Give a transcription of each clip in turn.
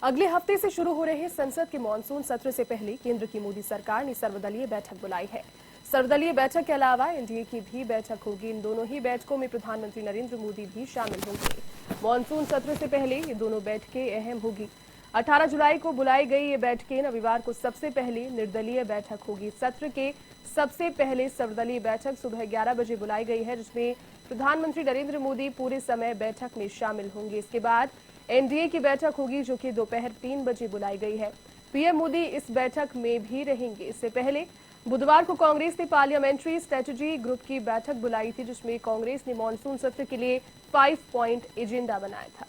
अगले हफ्ते से शुरू हो रहे संसद के मानसून सत्र से पहले केंद्र की मोदी सरकार ने सर्वदलीय बैठक बुलाई है। सर्वदलीय बैठक के अलावा एनडीए की भी बैठक होगी। इन दोनों ही बैठकों में प्रधानमंत्री नरेंद्र मोदी भी शामिल होंगे। मानसून सत्र से पहले ये दोनों बैठकें अहम होगी। 18 जुलाई को बुलाई गई ये बैठकें रविवार को सबसे पहले निर्दलीय बैठक होगी। सत्र के सबसे पहले सर्वदलीय बैठक सुबह 11 बजे बुलाई गई है, जिसमें प्रधानमंत्री नरेंद्र मोदी पूरे समय बैठक में शामिल होंगे। इसके बाद एनडीए की बैठक होगी, जो कि दोपहर 3 बजे बुलाई गई है। पीएम मोदी इस बैठक में भी रहेंगे। इससे पहले बुधवार को कांग्रेस ने पार्लियामेंट्री स्ट्रेटजी ग्रुप की बैठक बुलाई थी, जिसमें कांग्रेस ने मानसून सत्र के लिए 5 पॉइंट एजेंडा बनाया था।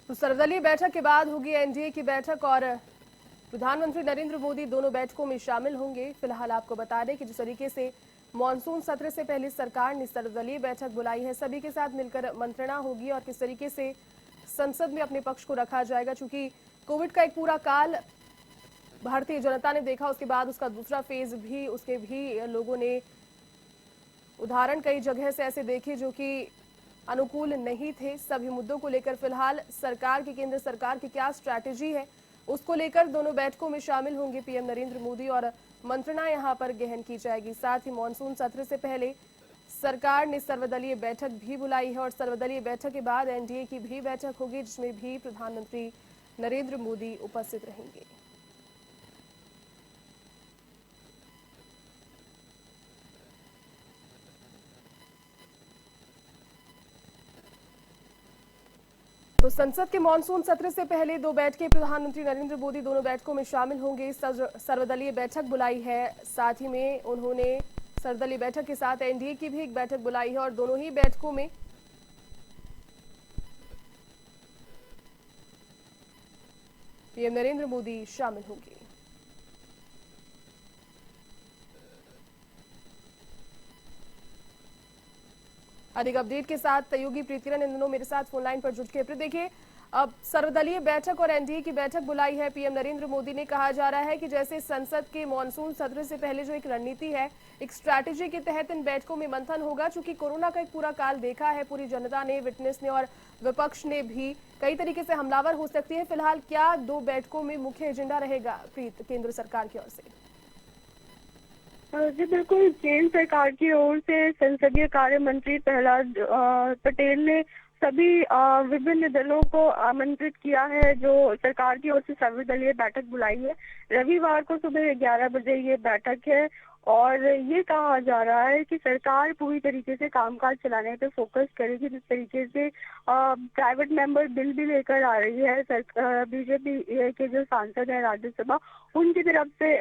तो सर्वदलीय बैठक के बाद होगी एनडीए की बैठक और प्रधानमंत्री नरेंद्र मोदी दोनों बैठकों में शामिल होंगे। फिलहाल आपको बता दें कि जिस तरीके से मानसून सत्र से पहले सरकार ने सर्वदलीय बैठक बुलाई है, सभी के साथ मिलकर मंत्रणा होगी और किस तरीके से संसद में अपने पक्ष को रखा जाएगा। चूंकि कोविड का एक पूरा काल भारतीय जनता ने देखा, उसके बाद उसका दूसरा फेज भी, उसके भी लोगों ने उदाहरण कई जगह से ऐसे देखे जो कि अनुकूल नहीं थे। सभी मुद्दों को लेकर फिलहाल सरकार की, केंद्र सरकार की क्या स्ट्रैटेजी है, उसको लेकर दोनों बैठकों में शामिल होंगे पीएम नरेंद्र मोदी और मंत्रणा यहां पर गहन की जाएगी। साथ ही मानसून सत्र से पहले सरकार ने सर्वदलीय बैठक भी बुलाई है और सर्वदलीय बैठक के बाद एनडीए की भी बैठक होगी, जिसमें भी प्रधानमंत्री नरेंद्र मोदी उपस्थित रहेंगे। तो संसद के मानसून सत्र से पहले दो बैठकें प्रधानमंत्री नरेंद्र मोदी दोनों बैठकों में शामिल होंगे। सर्वदलीय बैठक बुलाई है, साथ ही में उन्होंने सर्वदलीय बैठक के साथ एनडीए की भी एक बैठक बुलाई है और दोनों ही बैठकों में पीएम नरेंद्र मोदी शामिल होंगे। अधिक अपडेट के साथ योगी प्रीतिकिरण इन दिनों मेरे साथ फोनलाइन पर जुट के। देखिए, अब सर्वदलीय बैठक और एनडीए की बैठक बुलाई है पीएम नरेंद्र मोदी ने। कहा जा रहा है कि जैसे संसद के मानसून सत्र से पहले जो एक रणनीति है, एक स्ट्रैटेजी के तहत इन बैठकों में मंथन होगा। चूंकि कोरोना का एक पूरा काल देखा है, पूरी जनता ने, विटनेस ने और विपक्ष ने भी कई तरीके से हमलावर हो सकती है। फिलहाल क्या दो बैठकों में मुख्य एजेंडा रहेगा प्रीत, केंद्र सरकार की ओर से? जी बिल्कुल, केंद्र सरकार की ओर से संसदीय कार्य मंत्री प्रहलाद पटेल ने सभी विभिन्न दलों को आमंत्रित किया है, जो सरकार की ओर से सर्वदलीय बैठक बुलाई है। रविवार को सुबह 11 बजे ये बैठक है और ये कहा जा रहा है कि सरकार पूरी तरीके से कामकाज चलाने पे फोकस करेगी। जिस तरीके से प्राइवेट मेंबर बिल भी लेकर आ रही है बीजेपी के जो सांसद है राज्यसभा, उनकी तरफ से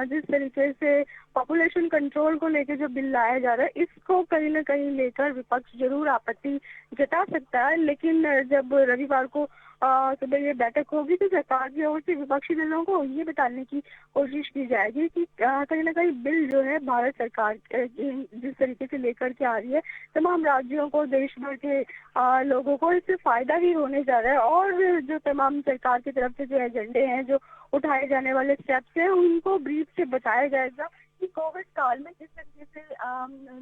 जिस तरीके से पॉपुलेशन कंट्रोल को लेकर जो बिल लाया जा रहा है, इसको कहीं ना कहीं लेकर विपक्ष जरूर आपत्ति जता सकता है। लेकिन जब रविवार को सुबह ये बैठक होगी तो सरकार की ओर से विपक्षी दलों को ये बताने की कोशिश की जाएगी कि कहीं ना कहीं बिल जो है भारत सरकार जिस तरीके से लेकर के आ रही है, तमाम राज्यों को, देश भर के लोगों को इससे फायदा ही होने जा रहा है। और जो तमाम सरकार की तरफ से जो एजेंडे हैं, जो उठाए जाने वाले स्टेप्स हैं, उनको ब्रीफ से बताया जाएगा कि कोविड काल में किस तरीके से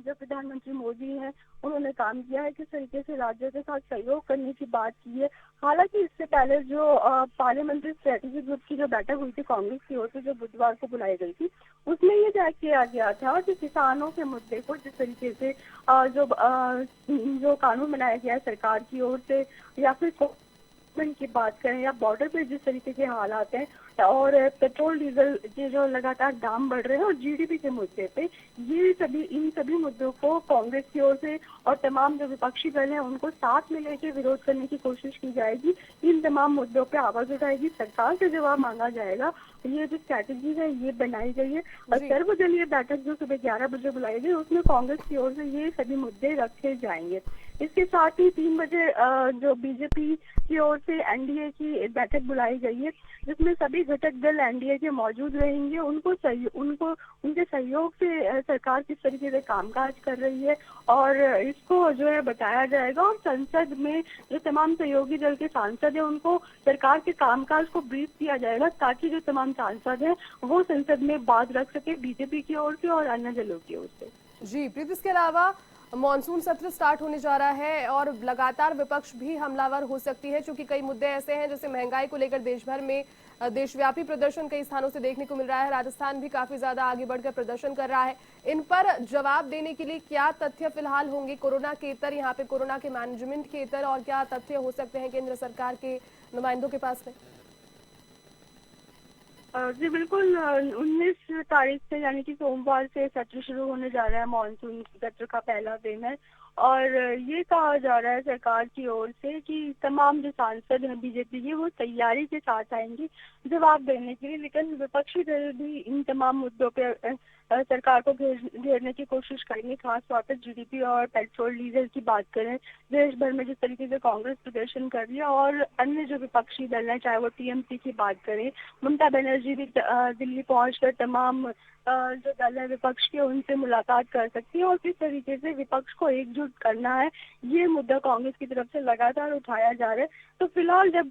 जो प्रधानमंत्री मोदी हैं उन्होंने काम किया है, किस तरीके से राज्यों के साथ सहयोग करने की बात की है। हालांकि इससे पहले जो पार्लियामेंट्री स्ट्रेटजी ग्रुप की जो बैठक हुई थी कांग्रेस की ओर से, जो बुधवार को बुलाई गई थी, उसमें ये तय किया गया था कि किसानों के मुद्दे को जिस तरीके से जो कानून बनाया गया है सरकार की ओर से, या फिर की बात करें, या बॉर्डर पे जिस तरीके के हालात हैं और पेट्रोल डीजल के जो लगातार दाम बढ़ रहे हैं और जीडीपी के मुद्दे पे, इन सभी मुद्दों को कांग्रेस की ओर से और तमाम जो विपक्षी दल हैं उनको साथ में लेकर विरोध करने की कोशिश की जाएगी। इन तमाम मुद्दों पे आवाज उठाएगी, सरकार से जवाब मांगा जाएगा। ये जो स्ट्रैटेजी है ये बनाई गई है और सर्वदलीय बैठक जो सुबह 11 बजे बुलाई गई, उसमें कांग्रेस की ओर से ये सभी मुद्दे रखे जाएंगे। इसके साथ ही 3 बजे जो बीजेपी की ओर से एनडीए की एक बैठक बुलाई गई है, जिसमें सभी घटक दल एनडीए के मौजूद रहेंगे। उनको उनके सहयोग से सरकार किस तरीके से कामकाज कर रही है और इसको जो है बताया जाएगा, और संसद में जो तमाम सहयोगी दल के सांसद हैं उनको सरकार के कामकाज को ब्रीफ किया जाएगा, ताकि जो तमाम सांसद हैं वो संसद में बात रख सके बीजेपी की ओर से और अन्य दलों की ओर से। जी प्रीत, इसके अलावा मॉनसून सत्र स्टार्ट होने जा रहा है और लगातार विपक्ष भी हमलावर हो सकती है, क्योंकि कई मुद्दे ऐसे हैं जैसे महंगाई को लेकर देश भर में देशव्यापी प्रदर्शन कई स्थानों से देखने को मिल रहा है। राजस्थान भी काफी ज्यादा आगे बढ़कर प्रदर्शन कर रहा है। इन पर जवाब देने के लिए क्या तथ्य फिलहाल होंगे कोरोना के इतर, यहाँ पे कोरोना के मैनेजमेंट के इतर, और क्या तथ्य हो सकते हैं केंद्र सरकार के नुमाइंदों के पास में? जी बिल्कुल, 19 तारीख से यानी कि सोमवार से सत्र शुरू होने जा रहा है। मानसून सत्र का पहला दिन है और ये कहा जा रहा है सरकार की ओर से कि तमाम जो सांसद हैं बीजेपी के वो तैयारी के साथ आएंगे जवाब देने के लिए, लेकिन विपक्षी दल भी इन तमाम मुद्दों पे सरकार को घेरने की कोशिश करेंगे। खास तौर पर जीडीपी और पेट्रोल डीजल की बात करें, देश भर में जिस तरीके से कांग्रेस प्रदर्शन कर रही है और अन्य जो विपक्षी दल हैं, चाहे वो टीएमसी की बात करें, ममता बनर्जी भी दिल्ली पहुंचकर तमाम जो दल है विपक्ष के उनसे मुलाकात कर सकती है और किस तरीके से विपक्ष को एकजुट करना है, ये मुद्दा कांग्रेस की तरफ से लगातार उठाया जा रहा है। तो फिलहाल जब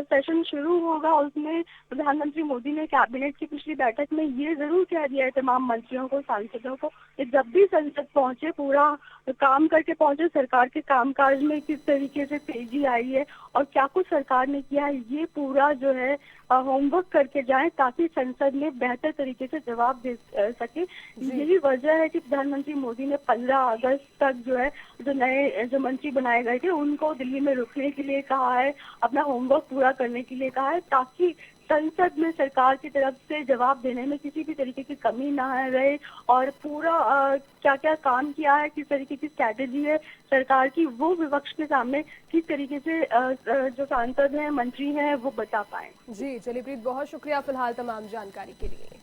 सेशन शुरू होगा उसमें प्रधानमंत्री मोदी ने कैबिनेट की पिछली बैठक में ये जरूर कह दिया है तमाम मंत्रियों को, सांसदों को, कि जब भी संसद पहुंचे पूरा काम करके पहुंचे, सरकार के कामकाज में किस तरीके से तेजी आई है और क्या कुछ सरकार ने किया है, ये पूरा जो है होमवर्क करके जाएं, ताकि संसद में बेहतर तरीके से जवाब दे सके। यही वजह है कि प्रधानमंत्री मोदी ने 15 अगस्त तक जो है जो नए जो मंत्री बनाए गए थे उनको दिल्ली में रुकने के लिए कहा है, अपना होमवर्क पूरा करने के लिए कहा है, ताकि संसद में सरकार की तरफ से जवाब देने में किसी भी तरीके की कमी ना रहे और पूरा क्या क्या काम किया है, किस तरीके की स्ट्रैटेजी है सरकार की, वो विपक्ष के सामने किस तरीके से जो सांसद हैं, मंत्री हैं, वो बता पाए। जी चलिए प्रीत, बहुत शुक्रिया फिलहाल तमाम जानकारी के लिए।